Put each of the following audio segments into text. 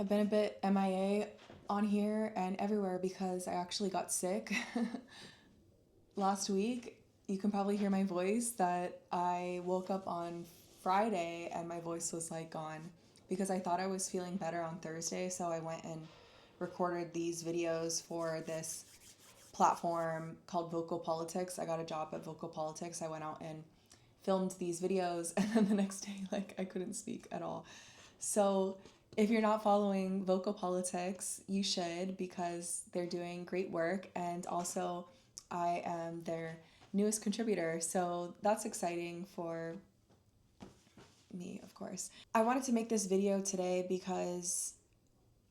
I've been a bit MIA on here and everywhere because I actually got sick last week. You can probably hear my voice that I woke up on Friday and my voice was like gone because I thought I was feeling better on Thursday. So I went and recorded these videos for this platform called Vocal Politics. I got a job at Vocal Politics. I went out and filmed these videos and then the next day like I couldn't speak at all. So if you're not following Vocal Politics, you should because they're doing great work, and also I am their newest contributor. So that's exciting for me, of course. I wanted to make this video today because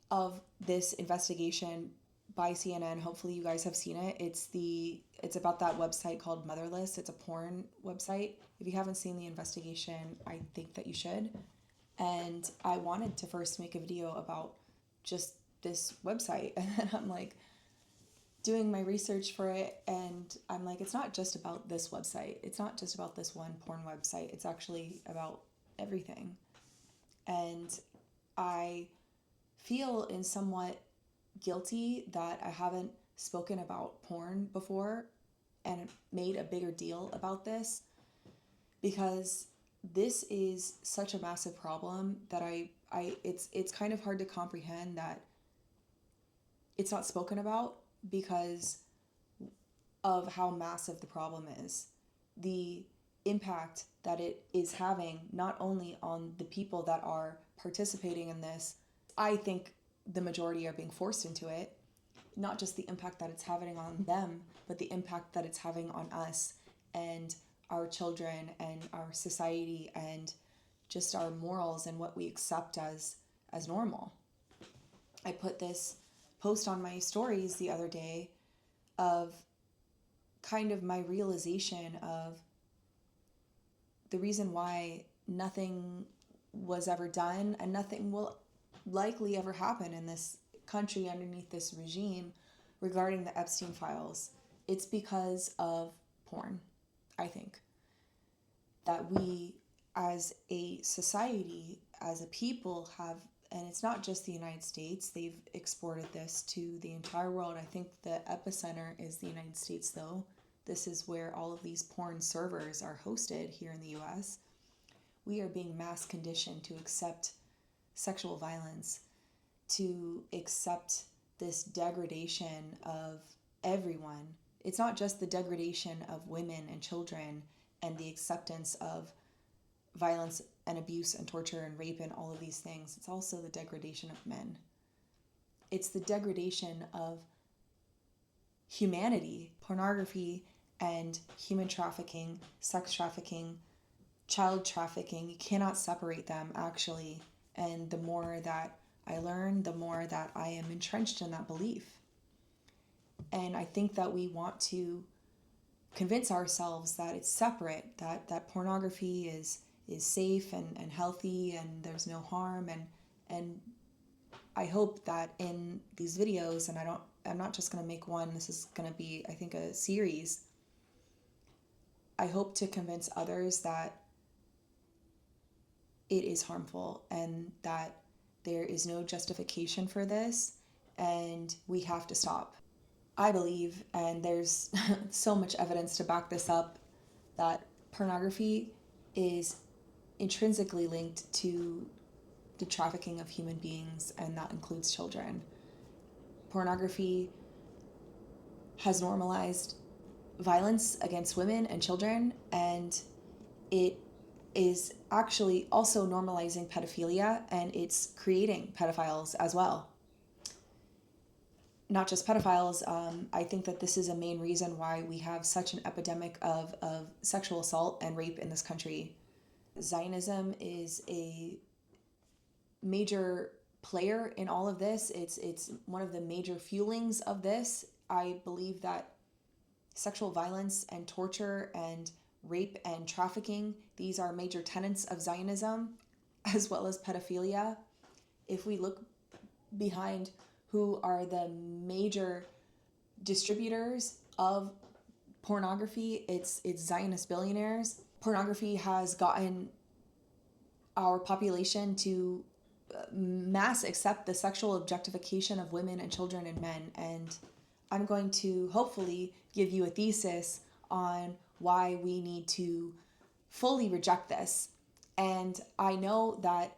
of this investigation by CNN. Hopefully you guys have seen it. It's about that website called Motherless. It's a porn website. If you haven't seen the investigation, I think that you should. And I wanted to first make a video about just this website. And then I'm like doing my research for it. And I'm like, it's not just about this website. It's not just about this one porn website. It's actually about everything. And I feel in somewhat guilty that I haven't spoken about porn before and made a bigger deal about this because this is such a massive problem that it's kind of hard to comprehend that it's not spoken about because of how massive the problem is. The impact that it is having not only on the people that are participating in this, I think the majority are being forced into it, not just the impact that it's having on them, but the impact that it's having on us and our children and our society and just our morals and what we accept as normal. I put this post on my stories the other day of kind of my realization of the reason why nothing was ever done and nothing will likely ever happen in this country underneath this regime regarding the Epstein files. It's because of porn, I think. That we as a society, as a people, have, and it's not just the United States, they've exported this to the entire world. I think the epicenter is the United States, though. This is where all of these porn servers are hosted here in the US. We are being mass conditioned to accept sexual violence, to accept this degradation of everyone. It's not just the degradation of women and children and the acceptance of violence and abuse and torture and rape and all of these things. It's also the degradation of men. It's the degradation of humanity. Pornography and human trafficking, sex trafficking, child trafficking, you cannot separate them actually. And the more that I learn, the more that I am entrenched in that belief. And I think that we want to convince ourselves that it's separate, that pornography is safe and healthy and there's no harm. And I hope that in these videos, and I'm not just going to make one, this is going to be, I think, a series. I hope to convince others that it is harmful and that there is no justification for this and we have to stop. I believe, and there's so much evidence to back this up, that pornography is intrinsically linked to the trafficking of human beings, and that includes children. Pornography has normalized violence against women and children, and it is actually also normalizing pedophilia, and it's creating pedophiles as well. Not just pedophiles, I think that this is a main reason why we have such an epidemic of sexual assault and rape in this country. Zionism is a major player in all of this. It's one of the major fuelings of this. I believe that sexual violence and torture and rape and trafficking, these are major tenets of Zionism, as well as pedophilia. If we look behind who are the major distributors of pornography, it's Zionist billionaires. Pornography has gotten our population to mass accept the sexual objectification of women and children and men. And I'm going to hopefully give you a thesis on why we need to fully reject this. And I know that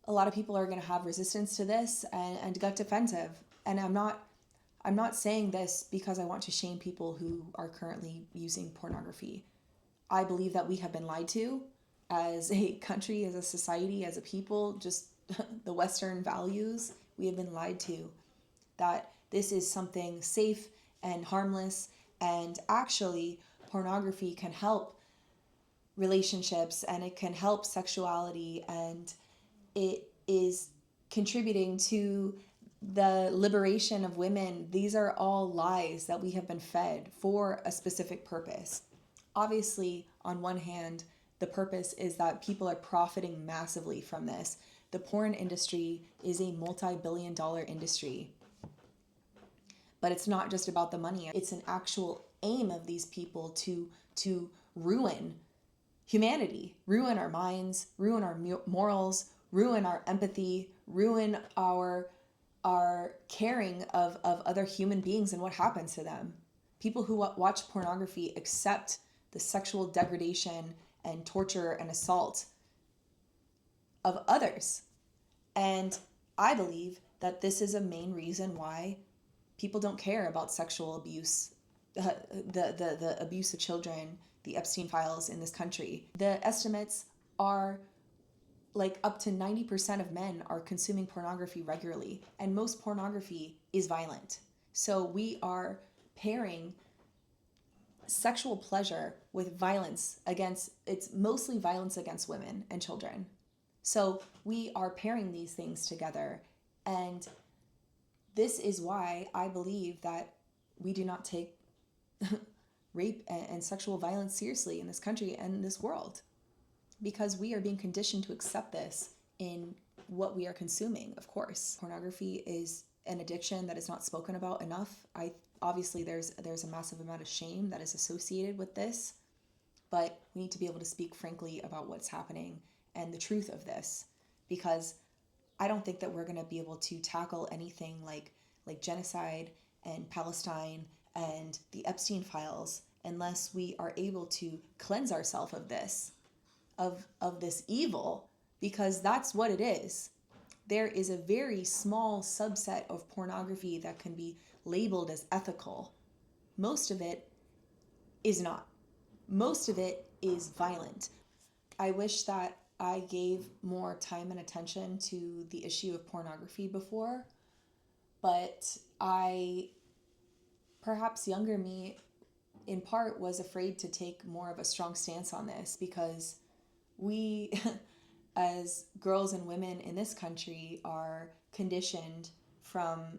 a lot of people are going to have resistance to this and get defensive. And I'm not saying this because I want to shame people who are currently using pornography. I believe that we have been lied to as a country, as a society, as a people, just the Western values. We have been lied to that this is something safe and harmless, and actually pornography can help relationships and it can help sexuality, and it is contributing to the liberation of women. These are all lies that we have been fed for a specific purpose. Obviously, on one hand, the purpose is that people are profiting massively from this. The porn industry is a multi-billion-dollar industry. But it's not just about the money. It's an actual aim of these people to ruin humanity, ruin our minds, ruin our morals, ruin our empathy, ruin our caring of other human beings and what happens to them. People who watch pornography accept the sexual degradation and torture and assault of others. And I believe that this is a main reason why people don't care about sexual abuse, the abuse of children, the Epstein files in this country. The estimates are like up to 90% of men are consuming pornography regularly, and most pornography is violent. So we are pairing sexual pleasure with violence against, it's mostly violence against women and children. So we are pairing these things together, and this is why I believe that we do not take rape and sexual violence seriously in this country and this world, because we are being conditioned to accept this in what we are consuming. Of course, pornography is an addiction that is not spoken about enough. Obviously there's a massive amount of shame that is associated with this, but we need to be able to speak frankly about what's happening and the truth of this, because I don't think that we're going to be able to tackle anything like genocide and Palestine and the Epstein files unless we are able to cleanse ourselves of this, of this evil, because that's what it is. There is a very small subset of pornography that can be labeled as ethical. Most of it is not. Most of it is violent. I wish that I gave more time and attention to the issue of pornography before, but perhaps younger me, in part, was afraid to take more of a strong stance on this, because we, as girls and women in this country, are conditioned from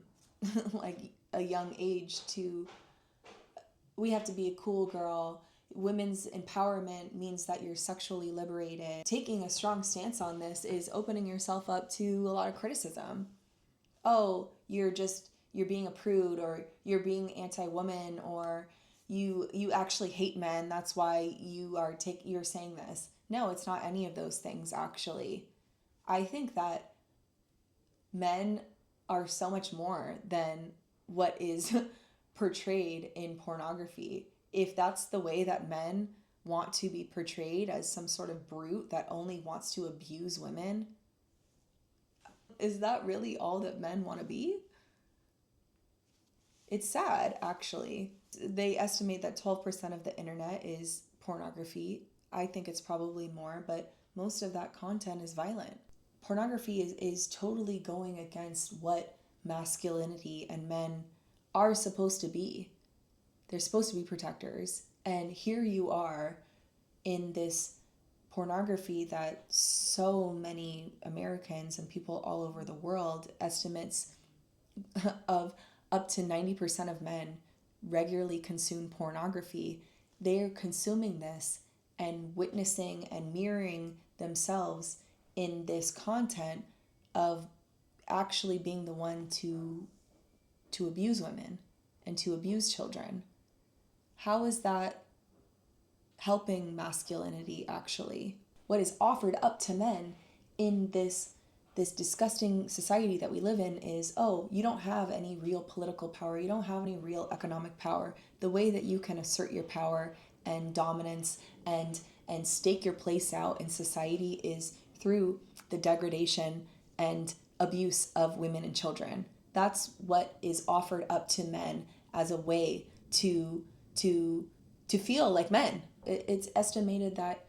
like a young age to, we have to be a cool girl. Women's empowerment means that you're sexually liberated. Taking a strong stance on this is opening yourself up to a lot of criticism. Oh, you're being a prude, or you're being anti-woman, or you actually hate men. That's why you're saying this. No, it's not any of those things, actually. I think that men are so much more than what is portrayed in pornography. If that's the way that men want to be portrayed, as some sort of brute that only wants to abuse women, is that really all that men want to be? It's sad, actually. They estimate that 12% of the internet is pornography. I think it's probably more, but most of that content is violent. Pornography is totally going against what masculinity and men are supposed to be. They're supposed to be protectors. And here you are in this pornography that so many Americans and people all over the world, estimates of up to 90% of men regularly consume pornography. They're consuming this and witnessing and mirroring themselves in this content of actually being the one to abuse women and to abuse children. How is that helping masculinity, actually? What is offered up to men in this disgusting society that we live in is, oh, you don't have any real political power, you don't have any real economic power. The way that you can assert your power and dominance and stake your place out in society is through the degradation and abuse of women and children. That's what is offered up to men as a way to to feel like men. It's estimated that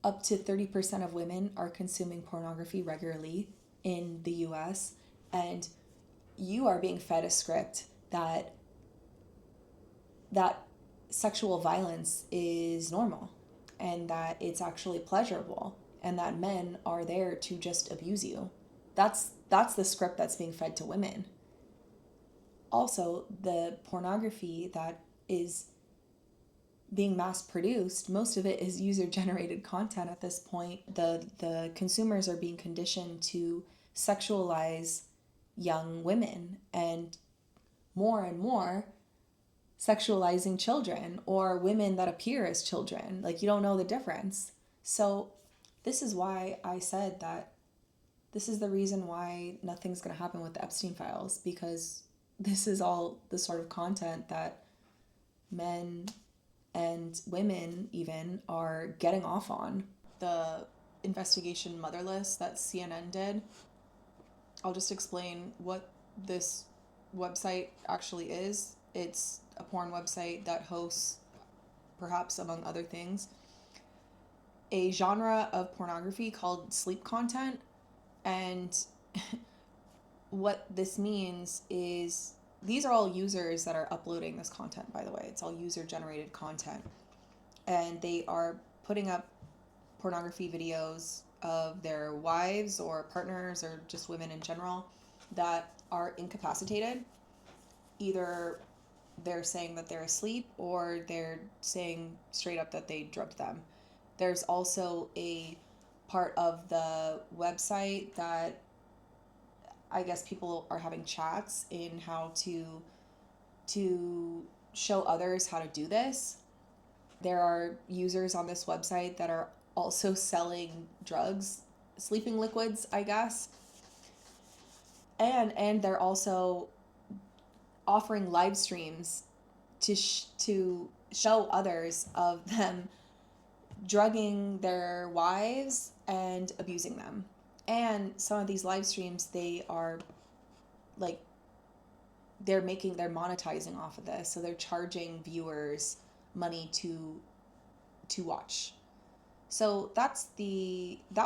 up to 30% of women are consuming pornography regularly in the US, and you are being fed a script that sexual violence is normal and that it's actually pleasurable and that men are there to just abuse you. That's the script that's being fed to women. Also, the pornography that is being mass produced, most of it is user generated content at this point. The consumers are being conditioned to sexualize young women and more sexualizing children or women that appear as children. Like, you don't know the difference. So this is why I said that this is the reason why nothing's going to happen with the Epstein files, because this is all the sort of content that men and women even are getting off on. The investigation Motherless that CNN did, I'll just explain what this website actually is. It's a porn website that hosts, perhaps among other things, a genre of pornography called sleep content. And what this means is these are all users that are uploading this content, by the way. It's all user generated content. And they are putting up pornography videos of their wives or partners or just women in general that are incapacitated. Either they're saying that they're asleep or they're saying straight up that they drugged them. There's also a part of the website that I guess people are having chats in how to show others how to do this. There are users on this website that are also selling drugs, sleeping liquids, I guess. And they're also offering live streams to show others of them drugging their wives and abusing them. And some of these live streams, they are like, they're monetizing off of this. So they're charging viewers money to watch. So that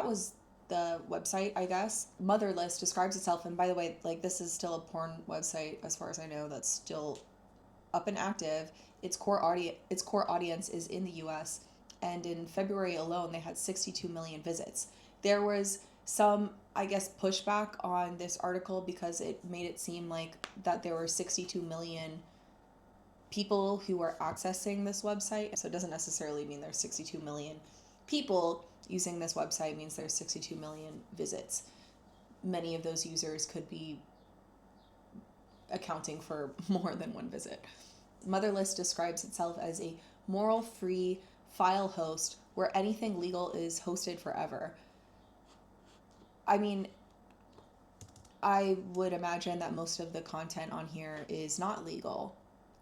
was the website, I guess. Motherless describes itself, and by the way, like, this is still a porn website as far as I know that's still up and active. Its core audience is in the US, and in February alone they had 62 million visits. There was some, I guess, pushback on this article because it made it seem like that there were 62 million people who are accessing this website. So it doesn't necessarily mean there's 62 million people using this website. It means there's 62 million visits. Many of those users could be accounting for more than one visit. Motherless describes itself as a moral-free file host where anything legal is hosted forever. I mean, I would imagine that most of the content on here is not legal.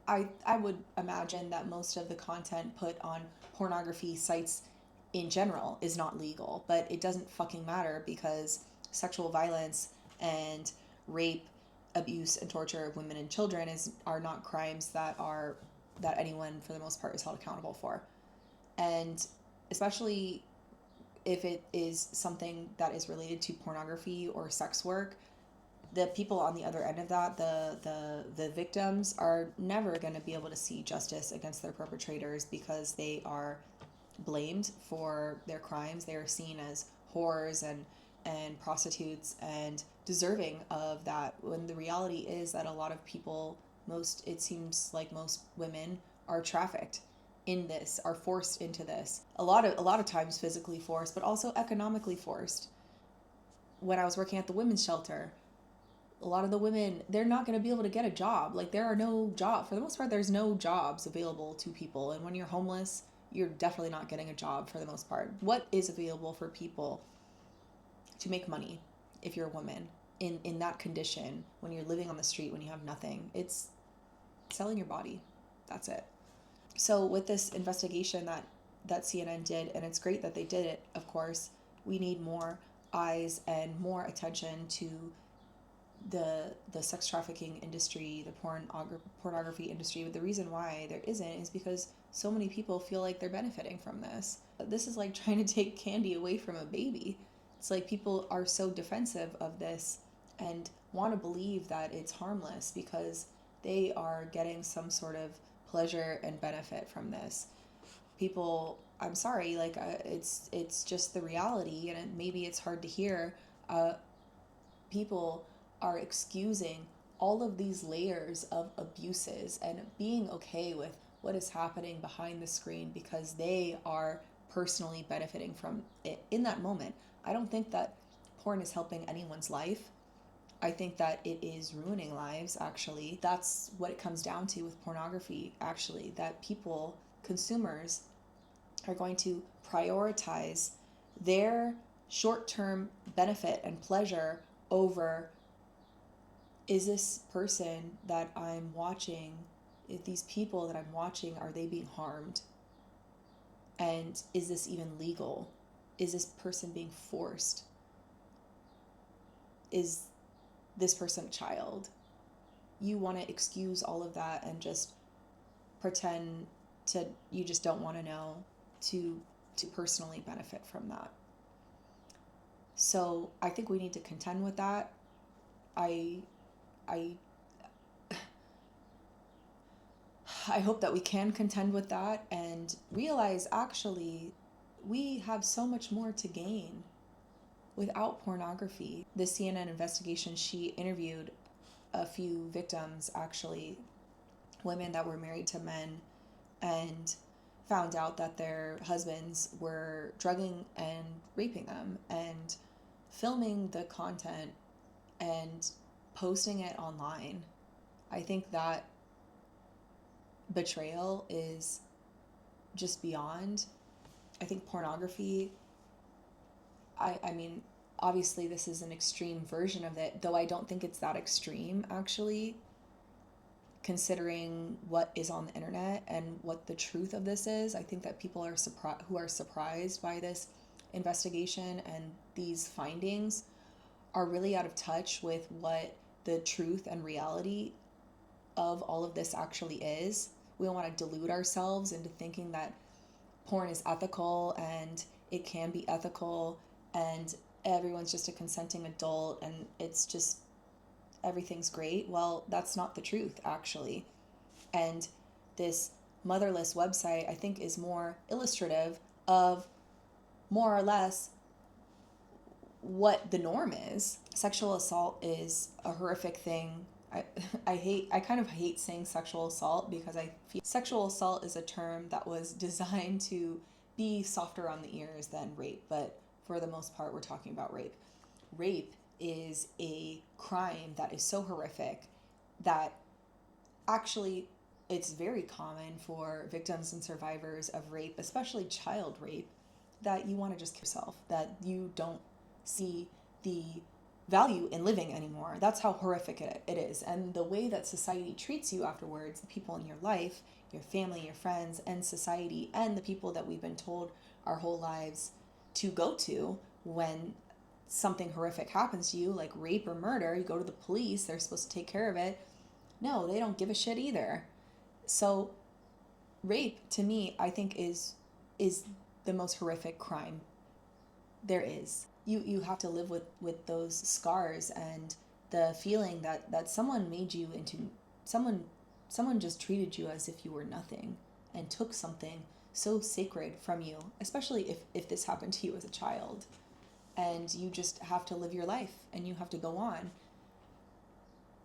I would imagine that most of the content put on pornography sites in general is not legal, but it doesn't fucking matter because sexual violence and rape, abuse, and torture of women and children are not crimes that anyone for the most part is held accountable for. And especially if it is something that is related to pornography or sex work, the people on the other end of that, the victims, are never going to be able to see justice against their perpetrators because they are blamed for their crimes. They are seen as whores and prostitutes and deserving of that, when the reality is that a lot of people, it seems like most women are trafficked in this, are forced into this. A lot of times physically forced, but also economically forced. When I was working at the women's shelter, a lot of the women, they're not going to be able to get a job. Like, there are no jobs. For the most part, there's no jobs available to people. And when you're homeless, you're definitely not getting a job for the most part. What is available for people to make money if you're a woman in that condition, when you're living on the street, when you have nothing. It's selling your body. That's it. So with this investigation that CNN did, and it's great that they did it, of course, we need more eyes and more attention to the sex trafficking industry, the pornography industry. But the reason why there isn't is because so many people feel like they're benefiting from this. This is like trying to take candy away from a baby. It's like people are so defensive of this and want to believe that it's harmless because they are getting some sort of pleasure and benefit from this. People, I'm sorry, like it's just the reality, and maybe it's hard to hear. People are excusing all of these layers of abuses and being okay with what is happening behind the screen because they are personally benefiting from it in that moment. I don't think that porn is helping anyone's life. I think that it is ruining lives, actually. That's what it comes down to with pornography, actually, that people, consumers, are going to prioritize their short-term benefit and pleasure over, is this person that I'm watching, if these people that I'm watching, are they being harmed? And is this even legal? Is this person being forced? Is this person a child? You want to excuse all of that and just pretend to, you just don't want to know, to personally benefit from that. So I think we need to contend with that. I hope that we can contend with that and realize, actually, we have so much more to gain without pornography. The CNN investigation, she interviewed a few victims, actually, women that were married to men, and found out that their husbands were drugging and raping them and filming the content and posting it online. I think that betrayal is just beyond. I think pornography, I mean, obviously this is an extreme version of it, though I don't think it's that extreme, actually, considering what is on the internet and what the truth of this is. I think that people are who are surprised by this investigation and these findings are really out of touch with what the truth and reality of all of this actually is. We don't want to delude ourselves into thinking that porn is ethical and it can be ethical and everyone's just a consenting adult and it's just everything's great. Well, that's not the truth, actually. And this motherless website, I think, is more illustrative of more or less what the norm is. Sexual assault is a horrific thing. I kind of hate saying sexual assault because I feel sexual assault is a term that was designed to be softer on the ears than rape, but for the most part, we're talking about rape. Rape is a crime that is so horrific that actually it's very common for victims and survivors of rape, especially child rape, that you want to just kill yourself, that you don't see the value in living anymore. That's how horrific it is. And the way that society treats you afterwards, the people in your life, your family, your friends, and society, and the people that we've been told our whole lives to go to when something horrific happens to you, like rape or murder, you go to the police, they're supposed to take care of it. No, they don't give a shit either. So rape, to me, I think is the most horrific crime there is. You have to live with those scars and the feeling that someone made you into someone just treated you as if you were nothing and took something so sacred from you, especially if this happened to you as a child. And you just have to live your life and you have to go on.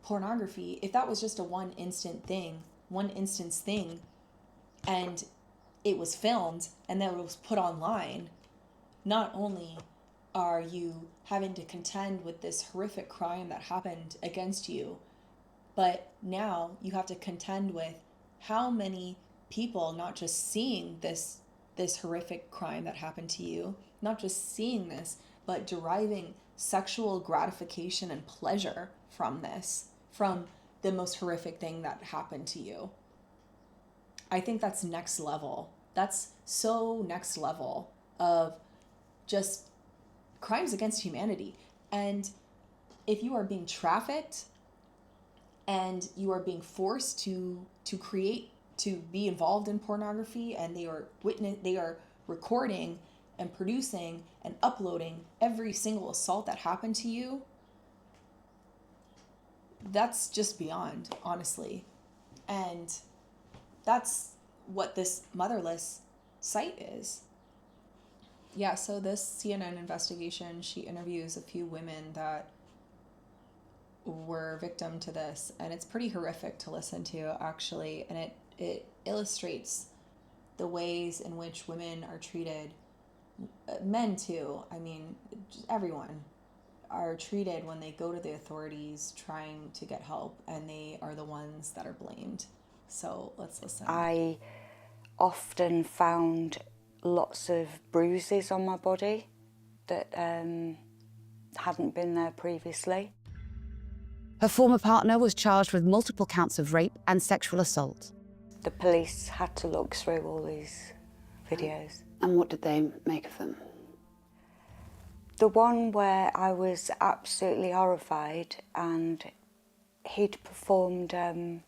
Pornography, if that was just a one instance thing, and it was filmed and then it was put online, not only are you having to contend with this horrific crime that happened against you, but now you have to contend with how many people not just seeing this horrific crime that happened to you, not just seeing this, but deriving sexual gratification and pleasure from this, from the most horrific thing that happened to you. I think that's next level. That's so next level of just crimes against humanity. And if you are being trafficked and you are being forced to be involved in pornography, and they are recording and producing and uploading every single assault that happened to you, that's just beyond, honestly. And that's what this motherless site is. Yeah, so this CNN investigation, she interviews a few women that were victim to this, and it's pretty horrific to listen to, actually, and it illustrates the ways in which women are treated, men too, I mean, just everyone are treated when they go to the authorities trying to get help, and they are the ones that are blamed. So let's listen. I often found lots of bruises on my body that hadn't been there previously. Her former partner was charged with multiple counts of rape and sexual assault. The police had to look through all these videos. And what did they make of them? The one where I was absolutely horrified, and he'd performed a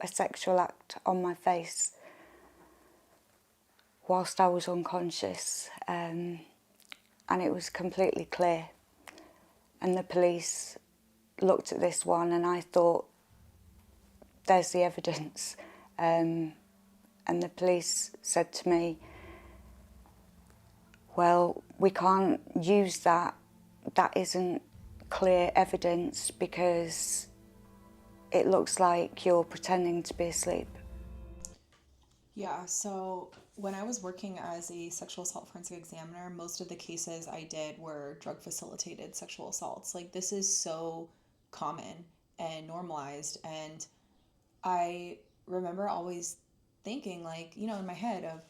sexual act on my face whilst I was unconscious, and it was completely clear. And the police looked at this one, and I thought, there's the evidence. And the police said to me, well, we can't use that. That isn't clear evidence because it looks like you're pretending to be asleep. Yeah, so when I was working as a sexual assault forensic examiner, most of the cases I did were drug facilitated sexual assaults. Like, this is so common and normalized. And I remember always thinking, like, you know, in my head of,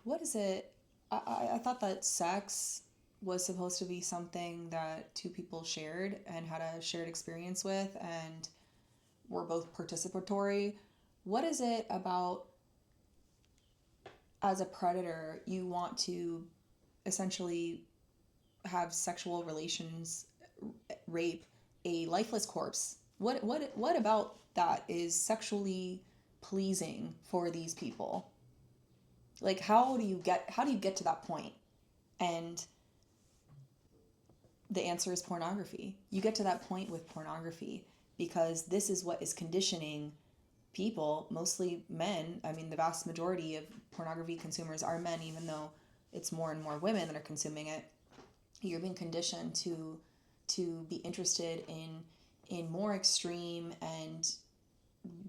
what is it? I thought that sex was supposed to be something that two people shared and had a shared experience with and were both participatory. What is it about, as a predator, you want to essentially have sexual relations, rape a lifeless corpse? What about that is sexually pleasing for these people? Like, how do you get to that point? And the answer is pornography. You get to that point with pornography because this is what is conditioning people, mostly men. I mean, the vast majority of pornography consumers are men, even though it's more and more women that are consuming it. You're being conditioned to be interested in more extreme and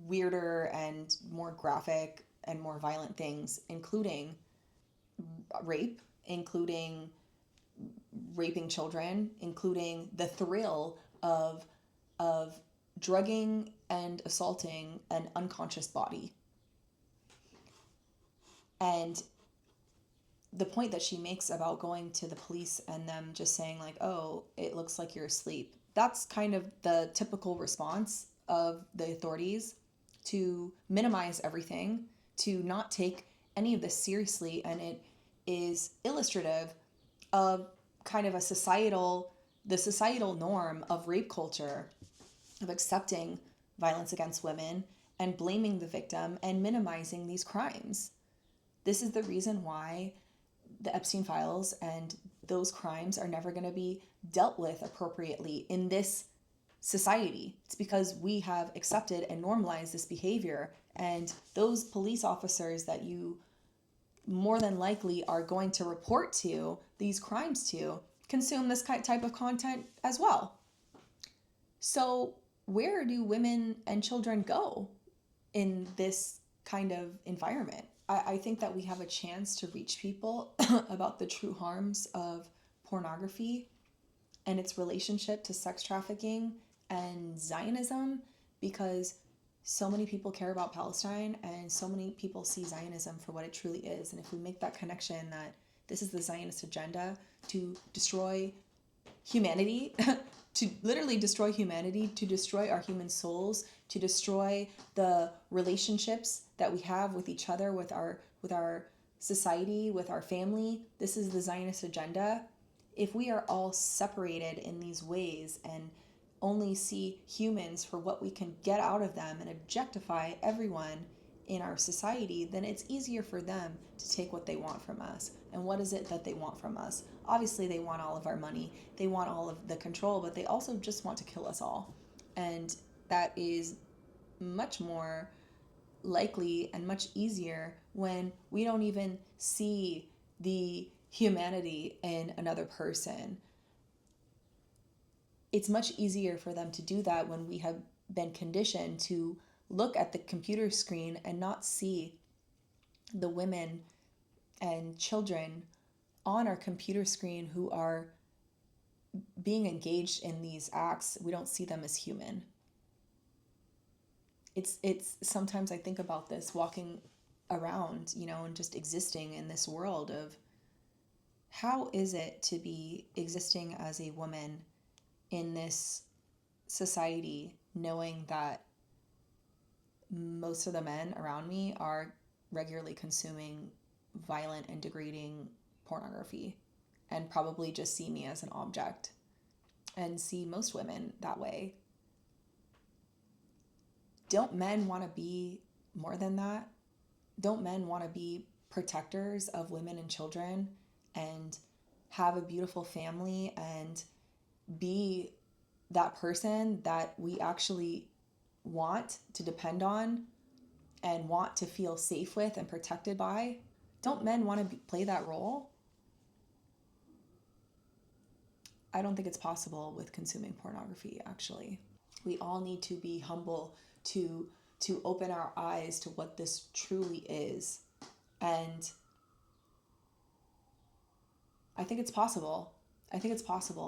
weirder and more graphic and more violent things, including rape, including raping children, including the thrill of drugging and assaulting an unconscious body. And the point that she makes about going to the police and them just saying, like, oh, it looks like you're asleep, that's kind of the typical response of the authorities, to minimize everything, to not take any of this seriously. And it is illustrative of kind of the societal norm of rape culture, of accepting violence against women and blaming the victim and minimizing these crimes. This is the reason why the Epstein files and those crimes are never going to be dealt with appropriately in this society. It's because we have accepted and normalized this behavior, and those police officers that you more than likely are going to report to these crimes to consume this type of content as well. So where do women and children go in this kind of environment? I think that we have a chance to reach people about the true harms of pornography and its relationship to sex trafficking and Zionism, because so many people care about Palestine and so many people see Zionism for what it truly is. And if we make that connection that this is the Zionist agenda to destroy humanity, to literally destroy humanity, to destroy our human souls, to destroy the relationships that we have with each other, with our society, with our family. This is the Zionist agenda. If we are all separated in these ways and only see humans for what we can get out of them and objectify everyone in our society, then it's easier for them to take what they want from us. And what is it that they want from us? Obviously, they want all of our money, they want all of the control, but they also just want to kill us all. And that is much more likely and much easier when we don't even see the humanity in another person. It's much easier for them to do that when we have been conditioned to look at the computer screen and not see the women and children on our computer screen who are being engaged in these acts. We don't see them as human. It's sometimes I think about this walking around, and just existing in this world of how is it to be existing as a woman in this society, knowing that most of the men around me are regularly consuming violent and degrading pornography and probably just see me as an object and see most women that way. Don't men want to be more than that? Don't men want to be protectors of women and children and have a beautiful family and be that person that we actually want to depend on and want to feel safe with and protected by? Don't men want to play that role? I don't think it's possible with consuming pornography, actually. We all need to be humble to open our eyes to what this truly is. And I think it's possible. I think it's possible.